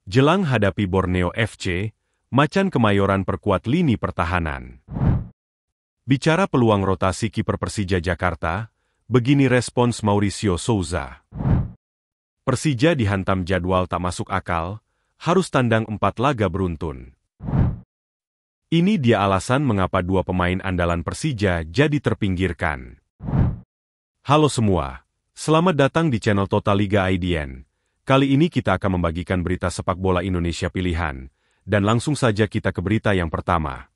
Jelang hadapi Borneo FC, Macan Kemayoran perkuat lini pertahanan. Bicara peluang rotasi kiper Persija Jakarta, begini respons Mauricio Souza. Persija dihantam jadwal tak masuk akal, harus tandang 4 laga beruntun. Ini dia alasan mengapa 2 pemain andalan Persija jadi terpinggirkan. Halo semua, selamat datang di channel Total Liga IDN. Kali ini kita akan membagikan berita sepak bola Indonesia pilihan, dan langsung saja kita ke berita yang pertama.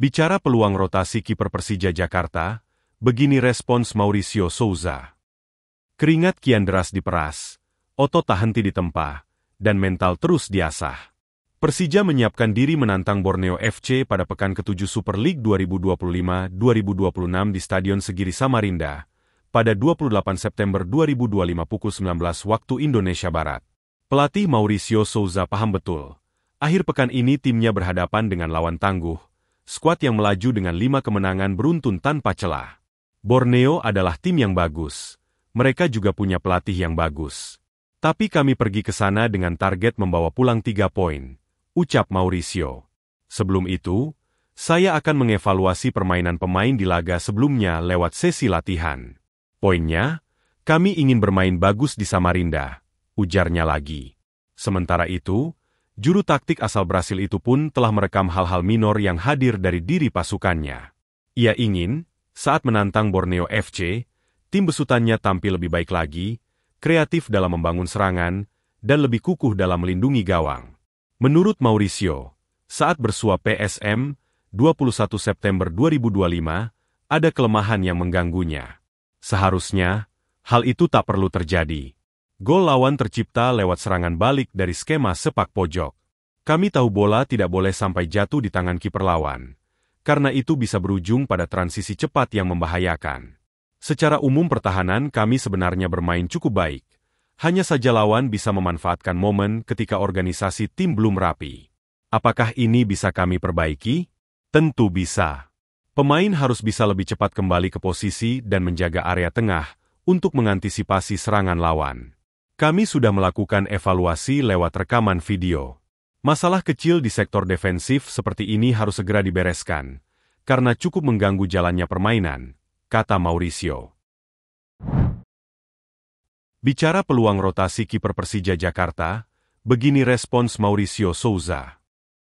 Bicara peluang rotasi kiper Persija Jakarta, begini respons Mauricio Souza. Keringat kian deras diperas, otot tak henti ditempa, dan mental terus diasah. Persija menyiapkan diri menantang Borneo FC pada pekan ke-7 Super League 2025-2026 di Stadion Segiri Samarinda, pada 28 September 2025 pukul 19 waktu Indonesia Barat. Pelatih Mauricio Souza paham betul, akhir pekan ini timnya berhadapan dengan lawan tangguh, skuad yang melaju dengan 5 kemenangan beruntun tanpa celah. Borneo adalah tim yang bagus, mereka juga punya pelatih yang bagus. Tapi kami pergi ke sana dengan target membawa pulang 3 poin, ucap Mauricio. Sebelum itu, saya akan mengevaluasi permainan pemain di laga sebelumnya lewat sesi latihan. Poinnya, kami ingin bermain bagus di Samarinda, ujarnya lagi. Sementara itu, juru taktik asal Brasil itu pun telah merekam hal-hal minor yang hadir dari diri pasukannya. Ia ingin, saat menantang Borneo FC, tim besutannya tampil lebih baik lagi, kreatif dalam membangun serangan, dan lebih kukuh dalam melindungi gawang. Menurut Mauricio, saat bersua PSM, 21 September 2025, ada kelemahan yang mengganggunya. Seharusnya, hal itu tak perlu terjadi. Gol lawan tercipta lewat serangan balik dari skema sepak pojok. Kami tahu bola tidak boleh sampai jatuh di tangan kiper lawan, karena itu bisa berujung pada transisi cepat yang membahayakan. Secara umum pertahanan kami sebenarnya bermain cukup baik, hanya saja lawan bisa memanfaatkan momen ketika organisasi tim belum rapi. Apakah ini bisa kami perbaiki? Tentu bisa. Pemain harus bisa lebih cepat kembali ke posisi dan menjaga area tengah untuk mengantisipasi serangan lawan. Kami sudah melakukan evaluasi lewat rekaman video. Masalah kecil di sektor defensif seperti ini harus segera dibereskan, karena cukup mengganggu jalannya permainan, kata Mauricio. Bicara peluang rotasi kiper Persija Jakarta, begini respons Mauricio Souza.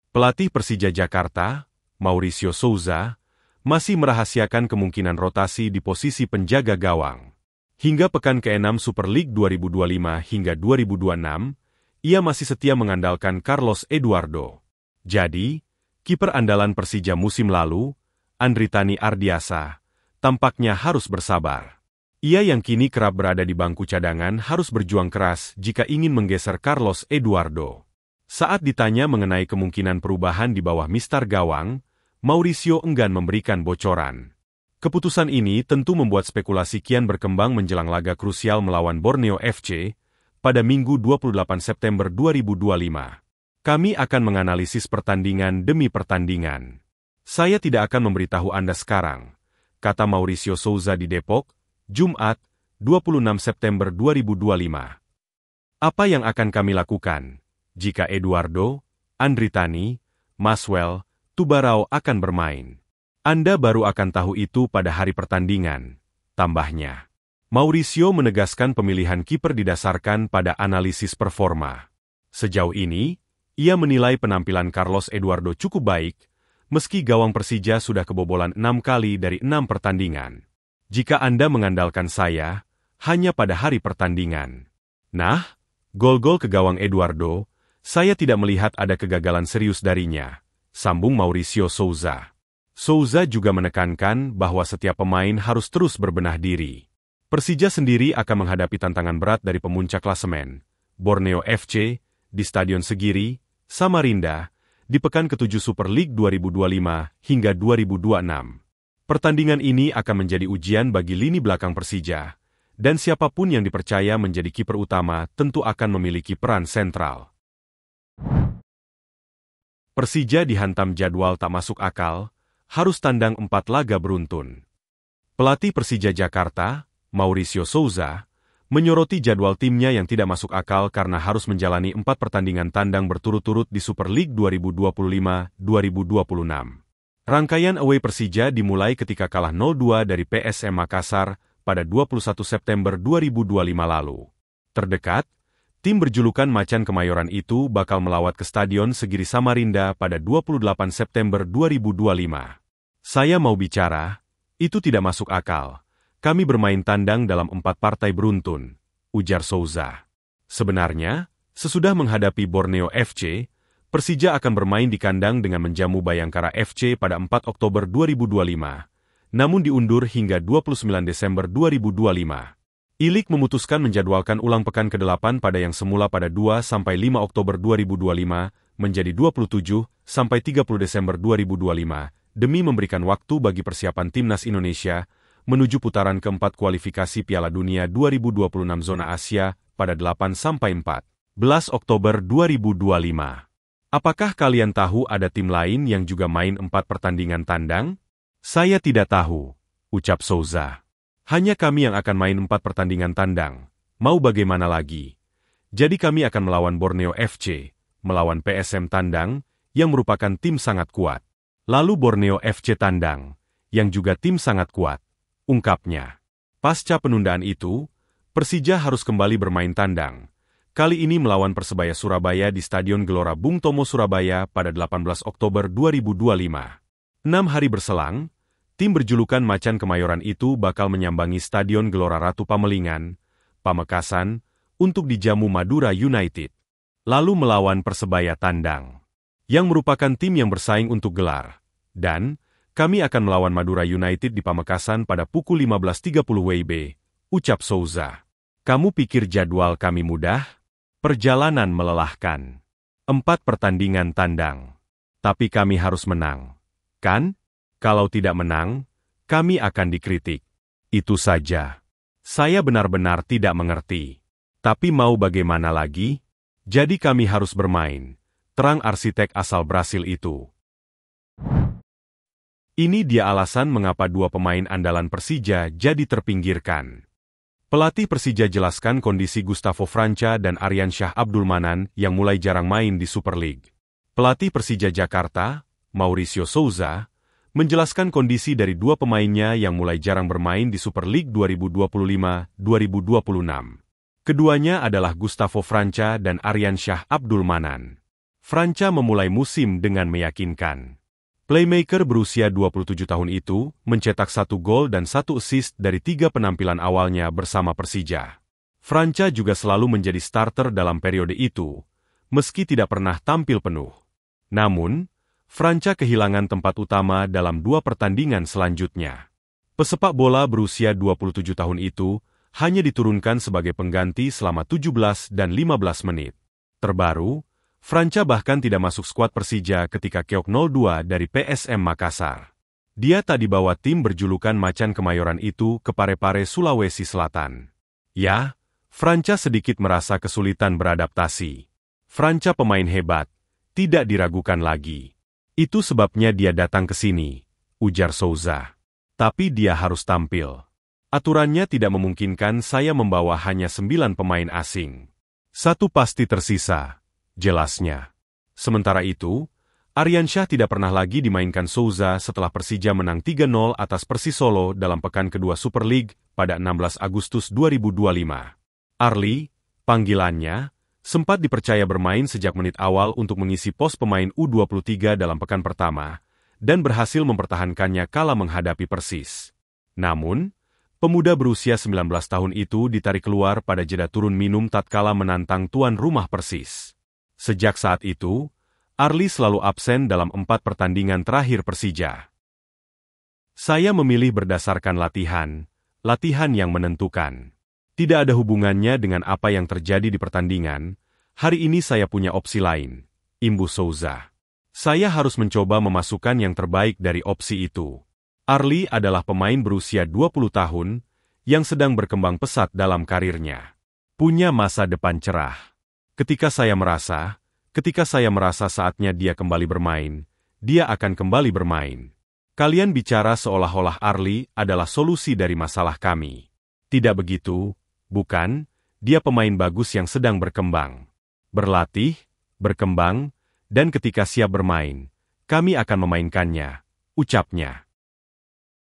Pelatih Persija Jakarta, Mauricio Souza, masih merahasiakan kemungkinan rotasi di posisi penjaga gawang. Hingga pekan ke-6 Super League 2025 hingga 2026, ia masih setia mengandalkan Carlos Eduardo. Jadi, kiper andalan Persija musim lalu, Andritani Ardiasa, tampaknya harus bersabar. Ia yang kini kerap berada di bangku cadangan harus berjuang keras jika ingin menggeser Carlos Eduardo. Saat ditanya mengenai kemungkinan perubahan di bawah mistar gawang, Mauricio enggan memberikan bocoran. Keputusan ini tentu membuat spekulasi kian berkembang menjelang laga krusial melawan Borneo FC pada Minggu 28 September 2025. Kami akan menganalisis pertandingan demi pertandingan. Saya tidak akan memberitahu Anda sekarang, kata Mauricio Souza di Depok, Jumat, 26 September 2025. Apa yang akan kami lakukan jika Eduardo, Andritani, Maswell, Tubarao akan bermain? Anda baru akan tahu itu pada hari pertandingan, tambahnya. Mauricio menegaskan pemilihan kiper didasarkan pada analisis performa. Sejauh ini, ia menilai penampilan Carlos Eduardo cukup baik, meski gawang Persija sudah kebobolan 6 kali dari 6 pertandingan. Jika Anda mengandalkan saya, hanya pada hari pertandingan. Nah, gol-gol ke gawang Eduardo, saya tidak melihat ada kegagalan serius darinya, sambung Mauricio Souza. Souza juga menekankan bahwa setiap pemain harus terus berbenah diri. Persija sendiri akan menghadapi tantangan berat dari pemuncak klasemen, Borneo FC, di Stadion Segiri, Samarinda, di pekan ke-7 Super League 2025 hingga 2026. Pertandingan ini akan menjadi ujian bagi lini belakang Persija, dan siapapun yang dipercaya menjadi kiper utama tentu akan memiliki peran sentral. Persija dihantam jadwal tak masuk akal, harus tandang 4 laga beruntun. Pelatih Persija Jakarta, Mauricio Souza, menyoroti jadwal timnya yang tidak masuk akal karena harus menjalani 4 pertandingan tandang berturut-turut di Super League 2025-2026. Rangkaian away Persija dimulai ketika kalah 0-2 dari PSM Makassar pada 21 September 2025 lalu. Terdekat, tim berjulukan Macan Kemayoran itu bakal melawat ke Stadion Segiri Samarinda pada 28 September 2025. Saya mau bicara, itu tidak masuk akal. Kami bermain tandang dalam 4 partai beruntun, ujar Souza. Sebenarnya, sesudah menghadapi Borneo FC, Persija akan bermain di kandang dengan menjamu Bayangkara FC pada 4 Oktober 2025, namun diundur hingga 29 Desember 2025. Ilik memutuskan menjadwalkan ulang pekan ke-8 pada yang semula pada 2-5 Oktober 2025 menjadi 27-30 Desember 2025, demi memberikan waktu bagi persiapan timnas Indonesia menuju putaran keempat kualifikasi Piala Dunia 2026 zona Asia pada 8-14 Oktober 2025. Apakah kalian tahu ada tim lain yang juga main 4 pertandingan tandang? Saya tidak tahu, ucap Souza. Hanya kami yang akan main 4 pertandingan tandang. Mau bagaimana lagi? Jadi kami akan melawan Borneo FC, melawan PSM Tandang, yang merupakan tim sangat kuat. Lalu Borneo FC Tandang, yang juga tim sangat kuat. Ungkapnya. Pasca penundaan itu, Persija harus kembali bermain tandang. Kali ini melawan Persebaya Surabaya di Stadion Gelora Bung Tomo Surabaya pada 18 Oktober 2025. 6 hari berselang, tim berjulukan Macan Kemayoran itu bakal menyambangi Stadion Gelora Ratu Pamelingan, Pamekasan, untuk dijamu Madura United. Lalu melawan Persebaya Tandang, yang merupakan tim yang bersaing untuk gelar. Dan, kami akan melawan Madura United di Pamekasan pada pukul 15.30 WIB, ucap Souza. Kamu pikir jadwal kami mudah? Perjalanan melelahkan. 4 pertandingan tandang. Tapi kami harus menang. Kan? Kalau tidak menang, kami akan dikritik. Itu saja. Saya benar-benar tidak mengerti. Tapi mau bagaimana lagi? Jadi kami harus bermain. Terang arsitek asal Brasil itu. Ini dia alasan mengapa 2 pemain andalan Persija jadi terpinggirkan. Pelatih Persija jelaskan kondisi Gustavo Franca dan Aryansyah Abdulmanan yang mulai jarang main di Super League. Pelatih Persija Jakarta, Mauricio Souza, menjelaskan kondisi dari 2 pemainnya yang mulai jarang bermain di Super League 2025-2026. Keduanya adalah Gustavo Franca dan Aryansyah Abdulmanan. Franca memulai musim dengan meyakinkan. Playmaker berusia 27 tahun itu mencetak 1 gol dan 1 assist dari 3 penampilan awalnya bersama Persija. Franca juga selalu menjadi starter dalam periode itu, meski tidak pernah tampil penuh. Namun, Franca kehilangan tempat utama dalam 2 pertandingan selanjutnya. Pesepak bola berusia 27 tahun itu hanya diturunkan sebagai pengganti selama 17 dan 15 menit. Terbaru, Franca bahkan tidak masuk skuad Persija ketika keok 0-2 dari PSM Makassar. Dia tak dibawa tim berjulukan Macan Kemayoran itu ke Parepare, Sulawesi Selatan. Ya, Franca sedikit merasa kesulitan beradaptasi. Franca pemain hebat, tidak diragukan lagi. Itu sebabnya dia datang ke sini, ujar Souza. Tapi dia harus tampil. Aturannya tidak memungkinkan saya membawa hanya 9 pemain asing. 1 pasti tersisa. Jelasnya. Sementara itu, Aryansyah tidak pernah lagi dimainkan Souza setelah Persija menang 3-0 atas Persisolo dalam pekan kedua Super League pada 16 Agustus 2025. Arli, panggilannya, sempat dipercaya bermain sejak menit awal untuk mengisi pos pemain U23 dalam pekan pertama, dan berhasil mempertahankannya kala menghadapi Persis. Namun, pemuda berusia 19 tahun itu ditarik keluar pada jeda turun minum tatkala menantang tuan rumah Persis. Sejak saat itu, Arli selalu absen dalam 4 pertandingan terakhir Persija. Saya memilih berdasarkan latihan yang menentukan. Tidak ada hubungannya dengan apa yang terjadi di pertandingan. Hari ini saya punya opsi lain, imbus Souza. Saya harus mencoba memasukkan yang terbaik dari opsi itu. Arli adalah pemain berusia 20 tahun, yang sedang berkembang pesat dalam karirnya. Punya masa depan cerah. Ketika saya merasa saatnya dia kembali bermain, dia akan kembali bermain. Kalian bicara seolah-olah Arli adalah solusi dari masalah kami. Tidak begitu, Bukan, dia pemain bagus yang sedang berkembang. Berlatih, berkembang, dan ketika siap bermain, kami akan memainkannya, ucapnya.